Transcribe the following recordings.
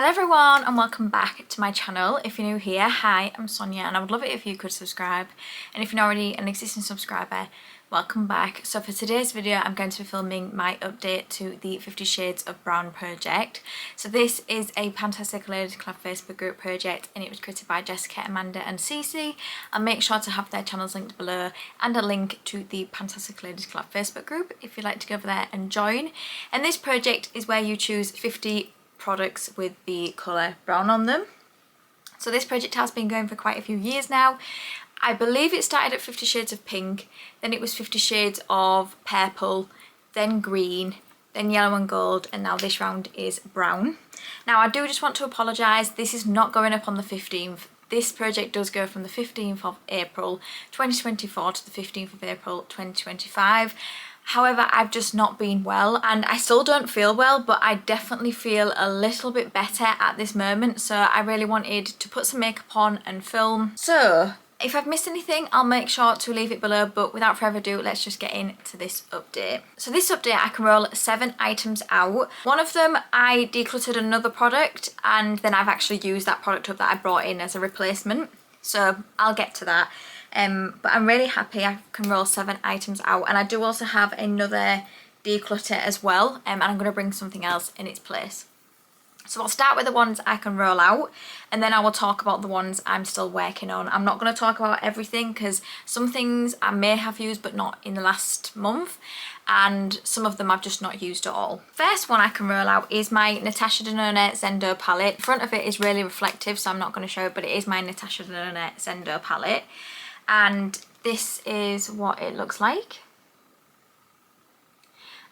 Hello everyone and welcome back to my channel. If you're new here, hi, I'm Sonia and I would love it if you could subscribe, and if you're not already an existing subscriber, welcome back. So for today's video I'm going to be filming my update to the 50 Shades of Brown project. So this is a PANtastic Ladies Club Facebook group project and it was created by Jessica, Amanda and Cece. I'll make sure to have their channels linked below and a link to the PANtastic Ladies Club Facebook group if you'd like to go over there and join. And this project is where you choose 50 products with the colour brown on them. So this project has been going for quite a few years now. I believe it started at 50 Shades of Pink, then it was 50 Shades of Purple, then Green, then Yellow and Gold, and now this round is Brown. Now I do just want to apologise, this is not going up on the 15th. This project does go from the 15th of April 2024 to the 15th of April 2025. However, I've just not been well and I still don't feel well, but I definitely feel a little bit better at this moment. So I really wanted to put some makeup on and film. So if I've missed anything, I'll make sure to leave it below, but without further ado, let's just get into this update. So this update, I can roll 7 items out. One of them, I decluttered another product and then I've actually used that product up that I brought in as a replacement. So I'll get to that. But I'm really happy I can roll 7 items out, and I do also have another declutter as well, and I'm going to bring something else in its place. So I'll start with the ones I can roll out and then I will talk about the ones I'm still working on. I'm not going to talk about everything because some things I may have used but not in the last month, and some of them I've just not used at all. First one I can roll out is my Natasha Denona Zendo palette. The front of it is really reflective, so I'm not going to show it, but it is my Natasha Denona Zendo palette. And this is what it looks like.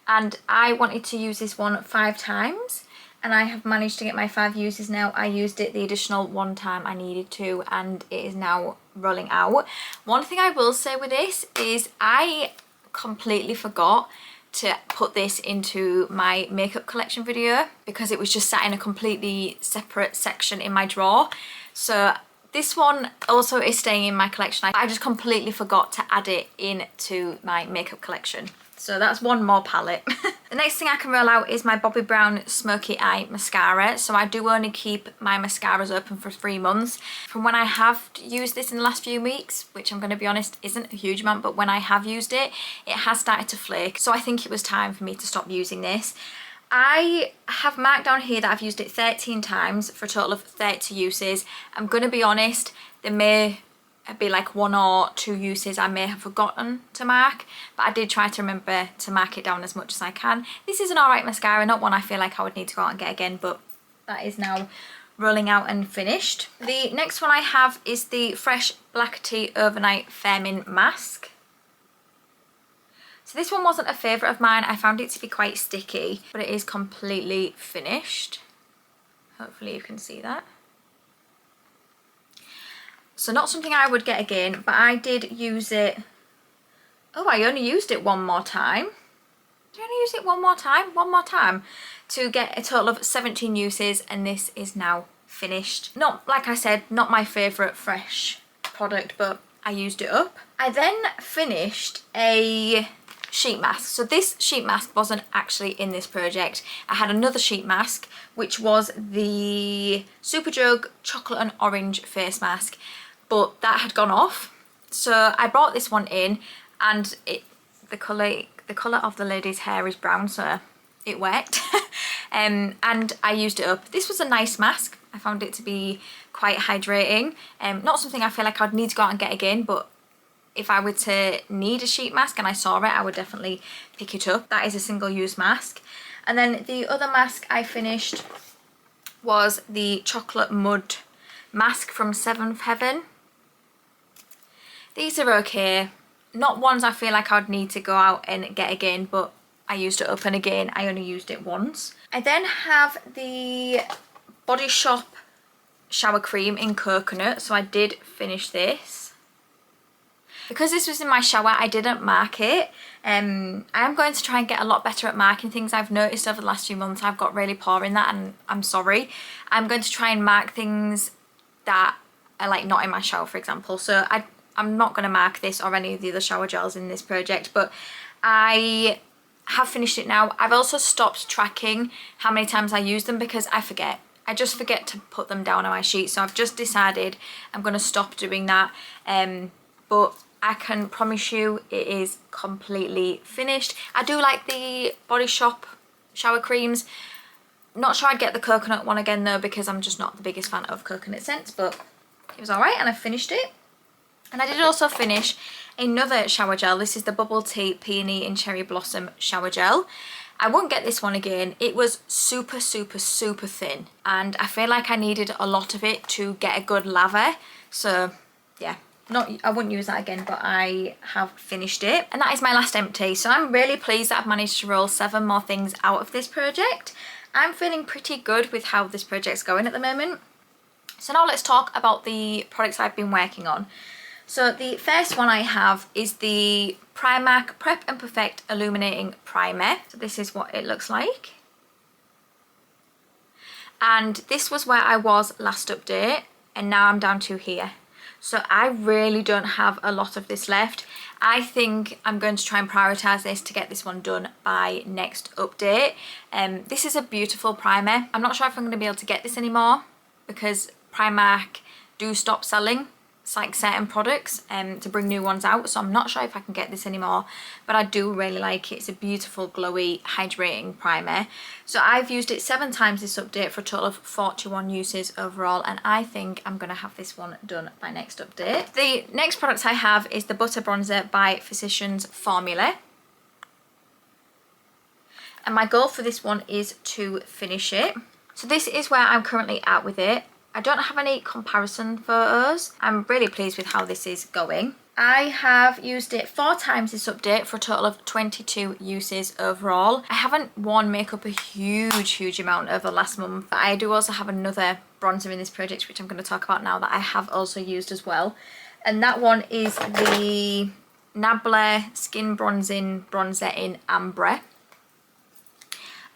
And I wanted to use this one 5 times and I have managed to get my 5 uses now. I used it the additional 1 time I needed to, and it is now rolling out. One thing I will say with this is I completely forgot to put this into my makeup collection video because it was just sat in a completely separate section in my drawer. So this one also is staying in my collection. I just completely forgot to add it into my makeup collection. So that's one more palette. The next thing I can roll out is my Bobbi Brown Smoky Eye Mascara. So I do only keep my mascaras open for 3 months. From when I have used this in the last few weeks, which I'm going to be honest isn't a huge amount, but when I have used it, it has started to flake. So I think it was time for me to stop using this. I have marked down here that I've used it 13 times for a total of 30 uses. I'm going to be honest, there may be like 1 or 2 uses I may have forgotten to mark, but I did try to remember to mark it down as much as I can. This is an alright mascara, not one I feel like I would need to go out and get again, but that is now rolling out and finished. The next one I have is the Fresh Black Tea Overnight Firming Mask. So this one wasn't a favourite of mine. I found it to be quite sticky, but it is completely finished. Hopefully you can see that. So not something I would get again, but I did use it. Oh, I only used it 1 more time. Did I only use it 1 more time? 1 more time to get a total of 17 uses, and this is now finished. Not, like I said, not my favourite Fresh product, but I used it up. I then finished a sheet mask. So this sheet mask wasn't actually in this project. I had another sheet mask which was the Superdrug Chocolate and Orange face mask, but that had gone off. So I brought this one in, and the colour of the lady's hair is brown, so it worked. And I used it up. This was a nice mask. I found it to be quite hydrating. Not something I feel like I'd need to go out and get again, but if I were to need a sheet mask and I saw it, I would definitely pick it up. That is a single-use mask. And then the other mask I finished was the Chocolate Mud Mask from 7th Heaven. These are okay. Not ones I feel like I'd need to go out and get again, but I used it up, and again, I only used it once. I then have the Body Shop Shower Cream in Coconut, so I did finish this. Because this was in my shower, I didn't mark it. I am going to try and get a lot better at marking things. I've noticed over the last few months I've got really poor in that, and I'm sorry. I'm going to try and mark things that are like not in my shower, for example. So I'm not going to mark this or any of the other shower gels in this project, but I have finished it now. I've also stopped tracking how many times I use them because I forget. I just forget to put them down on my sheet, so I've just decided I'm going to stop doing that. But I can promise you it is completely finished. I do like the Body Shop shower creams. Not sure I'd get the coconut one again though, because I'm just not the biggest fan of coconut scents, but it was alright and I finished it. And I did also finish another shower gel. This is the Bubble Tea Peony and Cherry Blossom shower gel. I won't get this one again. It was super, super, super thin, and I feel like I needed a lot of it to get a good lather. So yeah, I wouldn't use that again, but I have finished it. And that is my last empty. So I'm really pleased that I've managed to roll 7 more things out of this project. I'm feeling pretty good with how this project's going at the moment. So now let's talk about the products I've been working on. So the first one I have is the Primark Prep and Perfect Illuminating Primer. So this is what it looks like. And this was where I was last update, and now I'm down to here. So I really don't have a lot of this left. I think I'm going to try and prioritise this to get this one done by next update. This is a beautiful primer. I'm not sure if I'm going to be able to get this anymore, because Primark do stop selling like certain products to bring new ones out, so I'm not sure if I can get this anymore, but I do really like it. It's a beautiful glowy hydrating primer. So I've used it 7 times this update for a total of 41 uses overall, and I think I'm going to have this one done by next update. The next product I have is the Butter Bronzer by Physicians Formula, and my goal for this one is to finish it. So this is where I'm currently at with it. I don't have any comparison photos. I'm really pleased with how this is going. I have used it 4 times this update for a total of 22 uses overall. I haven't worn makeup a huge amount over the last month, but I do also have another bronzer in this project, which I'm going to talk about now, that I have also used as well. And that one is the Nabla Skin Bronzing Bronzer in Ambre.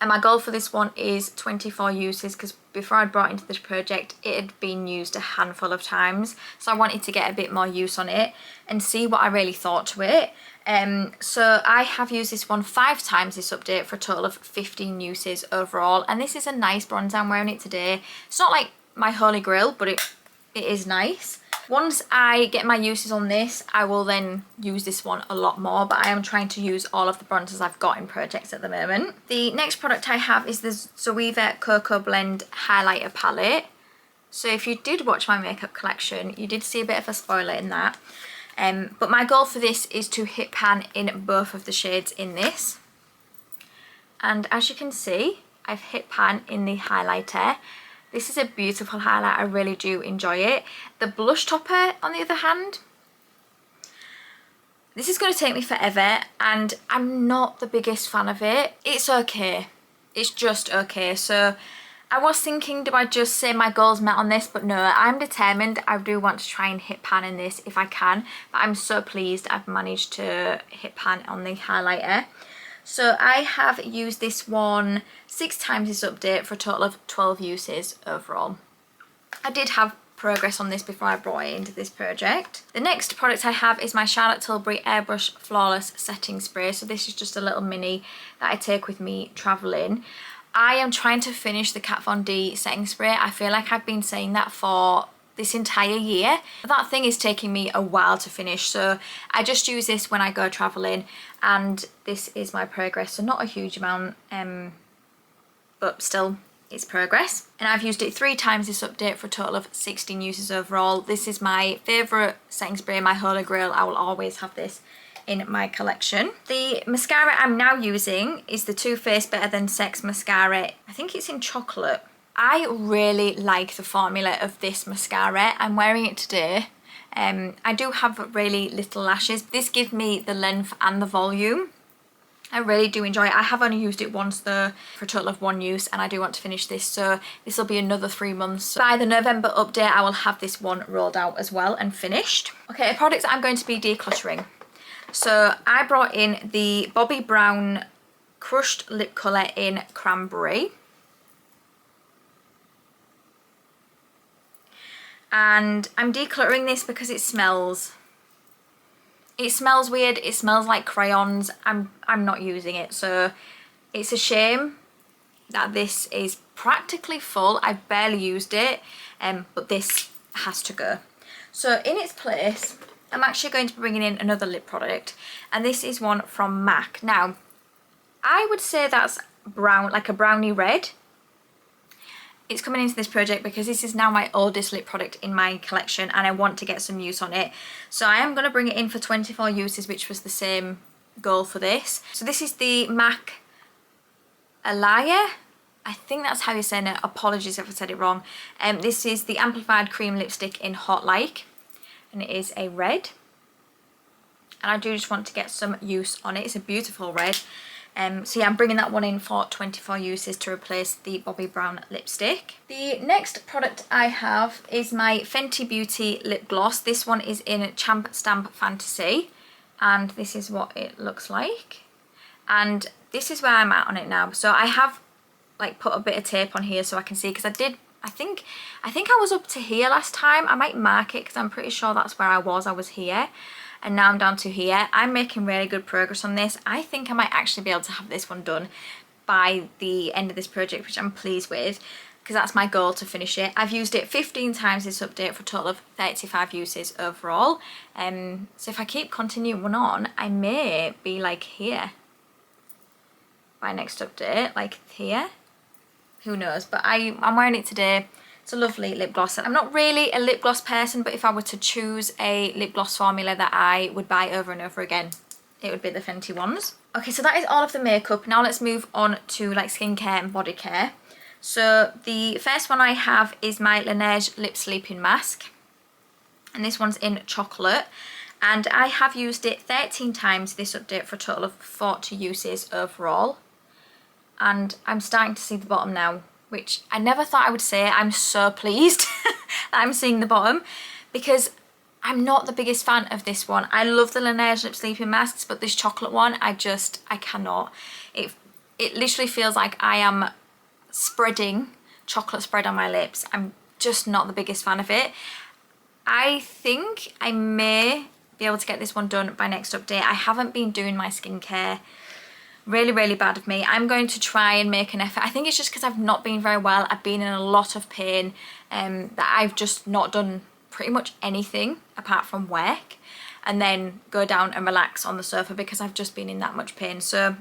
And my goal for this one is 24 uses, because before I brought into this project, it had been used a handful of times. So I wanted to get a bit more use on it and see what I really thought to it. So I have used this one 5 times this update for a total of 15 uses overall. And this is a nice bronzer. I'm wearing it today. It's not like my holy grail, but it is nice. Once I get my uses on this, I will then use this one a lot more, but I am trying to use all of the bronzers I've got in projects at the moment. The next product I have is the Zoeva Cocoa Blend Highlighter Palette. So if you did watch my makeup collection, you did see a bit of a spoiler in that. But my goal for this is to hit pan in both of the shades in this. And as you can see, I've hit pan in the highlighter. This is a beautiful highlight. I really do enjoy it. The blush topper, on the other hand, this is going to take me forever, and I'm not the biggest fan of it. It's okay. It's just okay. So I was thinking, do I just say my goals met on this? But no, I'm determined. I do want to try and hit pan in this if I can. But I'm so pleased I've managed to hit pan on the highlighter. So I have used this one 6 times this update for a total of 12 uses overall. I did have progress on this before I brought it into this project. The next product I have is my Charlotte Tilbury Airbrush Flawless Setting Spray. So this is just a little mini that I take with me travelling. I am trying to finish the Kat Von D setting spray. I feel like I've been saying that for this entire year. That thing is taking me a while to finish, so I just use this when I go travelling, and this is my progress. So not a huge amount, but still it's progress. And I've used it 3 times this update for a total of 16 uses overall. This is my favourite setting spray, my holy grail. I will always have this in my collection. The mascara I'm now using is the Too Faced Better Than Sex mascara. I think it's in chocolate. I really like the formula of this mascara. I'm wearing it today. I do have really little lashes. This gives me the length and the volume. I really do enjoy it. I have only used it once though, for a total of 1 use, and I do want to finish this, so this will be another 3 months. By the November update, I will have this one rolled out as well and finished. Okay, a product I'm going to be decluttering. So I brought in the Bobbi Brown Crushed Lip Colour in Cranberry. And I'm decluttering this because it smells. It smells weird. It smells like crayons. I'm not using it, so it's a shame that this is practically full. I've barely used it, but this has to go. So in its place, I'm actually going to be bringing in another lip product, and this is one from MAC. Now, I would say that's brown, like a brownie red. It's coming into this project because this is now my oldest lip product in my collection and I want to get some use on it. So I am going to bring it in for 24 uses, which was the same goal for this. So this is the MAC Alaya. I think that's how you're saying it. Apologies if I said it wrong. This is the Amplified Cream Lipstick in Hot Like, and it is a red. And I do just want to get some use on it. It's a beautiful red. So yeah, I'm bringing that one in for 24 uses to replace the Bobbi Brown lipstick. The next product I have is my Fenty Beauty lip gloss. This one is in Champ Stamp Fantasy, and this is what it looks like. And this is where I'm at on it now. So I have like put a bit of tape on here so I can see, because I think I was up to here last time. I might mark it because I'm pretty sure that's where I was here. And now I'm down to here. I'm making really good progress on this. I think I might actually be able to have this one done by the end of this project, which I'm pleased with, because that's my goal, to finish it. I've used it 15 times this update for a total of 35 uses overall. So if I keep continuing on, I may be like here by next update, like here. Who knows? But I'm wearing it today. It's a lovely lip gloss. I'm not really a lip gloss person, but if I were to choose a lip gloss formula that I would buy over and over again, it would be the Fenty ones. Okay, so that is all of the makeup. Now let's move on to like skincare and body care. So the first one I have is my Laneige Lip Sleeping Mask. And this one's in chocolate. And I have used it 13 times this update for a total of 40 uses overall. And I'm starting to see the bottom now, which I never thought I would say. I'm so pleased that I'm seeing the bottom, because I'm not the biggest fan of this one. I love the Laneige Lip Sleeping Masks, but this chocolate one, I cannot. It literally feels like I am spreading chocolate spread on my lips. I'm just not the biggest fan of it. I think I may be able to get this one done by next update. I haven't been doing my skincare. Really bad of me. I'm going to try and make an effort. I think it's just because I've not been very well. I've been in a lot of pain, that I've just not done pretty much anything apart from work and then go down and relax on the sofa because I've just been in that much pain. So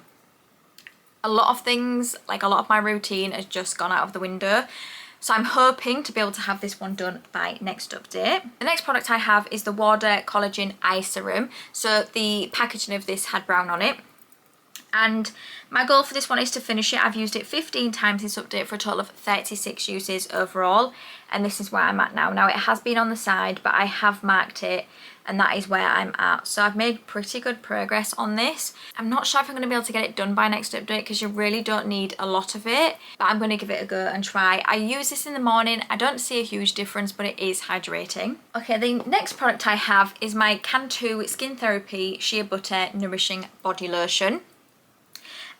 a lot of things, like a lot of my routine has just gone out of the window. So I'm hoping to be able to have this one done by next update. The next product I have is the Water Collagen Eye Serum. So the packaging of this had brown on it. And my goal for this one is to finish it. I've used it 15 times this update for a total of 36 uses overall. And this is where I'm at now. Now it has been on the side, but I have marked it and that is where I'm at. So I've made pretty good progress on this. I'm not sure if I'm going to be able to get it done by next update because you really don't need a lot of it. But I'm going to give it a go and try. I use this in the morning. I don't see a huge difference, but it is hydrating. Okay, the next product I have is my Cantu Skin Therapy Shea Butter Nourishing Body Lotion.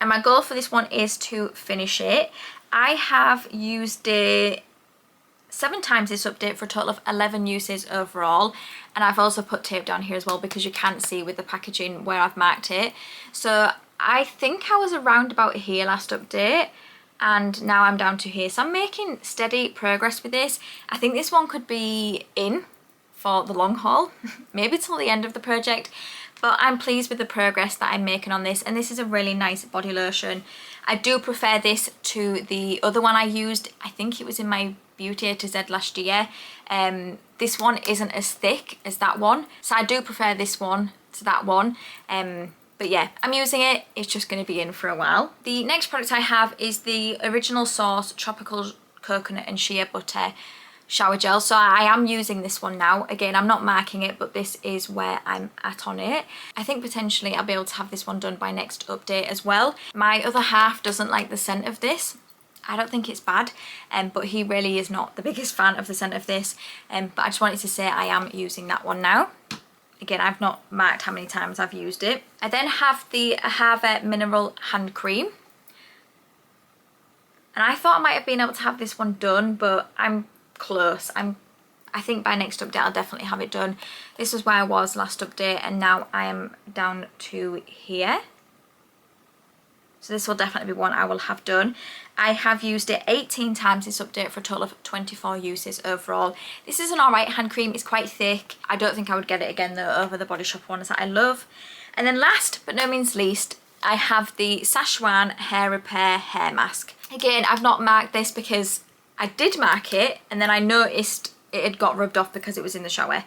And my goal for this one is to finish it. I have used it 7 times this update for a total of 11 uses overall. And I've also put tape down here as well because you can't see with the packaging where I've marked it. So I think I was around about here last update and now I'm down to here. So I'm making steady progress with this. I think this one could be in for the long haul, maybe till the end of the project. But I'm pleased with the progress that I'm making on this, and this is a really nice body lotion. I do prefer this to the other one I used. I think it was in my Beauty A to Z last year. This one isn't as thick as that one, so I do prefer this one to that one. But yeah, I'm using it. It's just going to be in for a while. The next product I have is the Original Source Tropical Coconut and Shea Butter Shower Gel. So I am using this one now. Again, I'm not marking it, but this is where I'm at on it. I think potentially I'll be able to have this one done by next update as well. My other half doesn't like the scent of this. I don't think it's bad, but he really is not the biggest fan of the scent of this. But I just wanted to say I am using that one now. Again, I've not marked how many times I've used it. I then have the Ahava Mineral Hand Cream. And I thought I might have been able to have this one done, but I'm close. I think by next update I'll definitely have it done. This was where I was last update and now I am down to here. So this will definitely be one I will have done. I have used it 18 times this update for a total of 24 uses overall. This is an alright hand cream, it's quite thick. I don't think I would get it again though over the Body Shop ones that I love. And then last but no means least, I have the Szechuan Hair Repair Hair Mask. Again, I've not marked this because I did mark it and then I noticed it had got rubbed off because it was in the shower.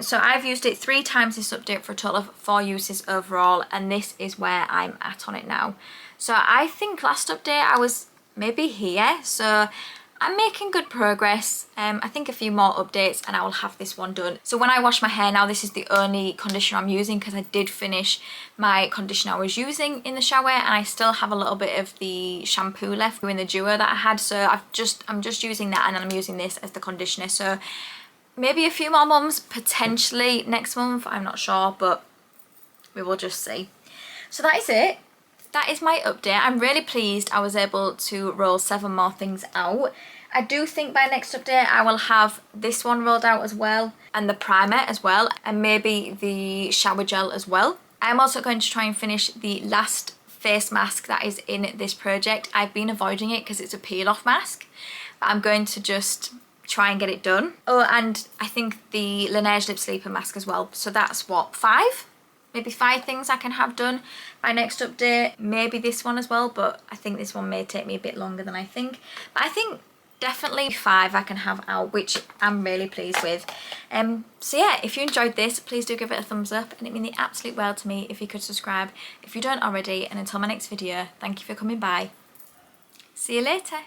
So I've used it 3 times this update for a total of 4 uses overall, and this is where I'm at on it now. So I think last update I was maybe here, so I'm making good progress. I think a few more updates and I will have this one done. So when I wash my hair now, this is the only conditioner I'm using because I did finish my conditioner I was using in the shower, and I still have a little bit of the shampoo left in the duo that I had. So I'm just using that, and then I'm using this as the conditioner. So maybe a few more months, potentially next month, I'm not sure, but we will just see. So that is it. That is my update. I'm really pleased I was able to roll 7 more things out. I do think by next update I will have this one rolled out as well, and the primer as well, and maybe the shower gel as well. I'm also going to try and finish the last face mask that is in this project. I've been avoiding it because it's a peel off mask, but I'm going to just try and get it done. Oh, and I think the Laneige Lip Sleeper mask as well. So that's what, 5? Maybe 5 things I can have done by next update. Maybe this one as well, but I think this one may take me a bit longer than I think. But I think definitely 5 I can have out, which I'm really pleased with. So yeah, if you enjoyed this, please do give it a thumbs up, and it means the absolute world to me if you could subscribe if you don't already. And until my next video, thank you for coming by. See you later.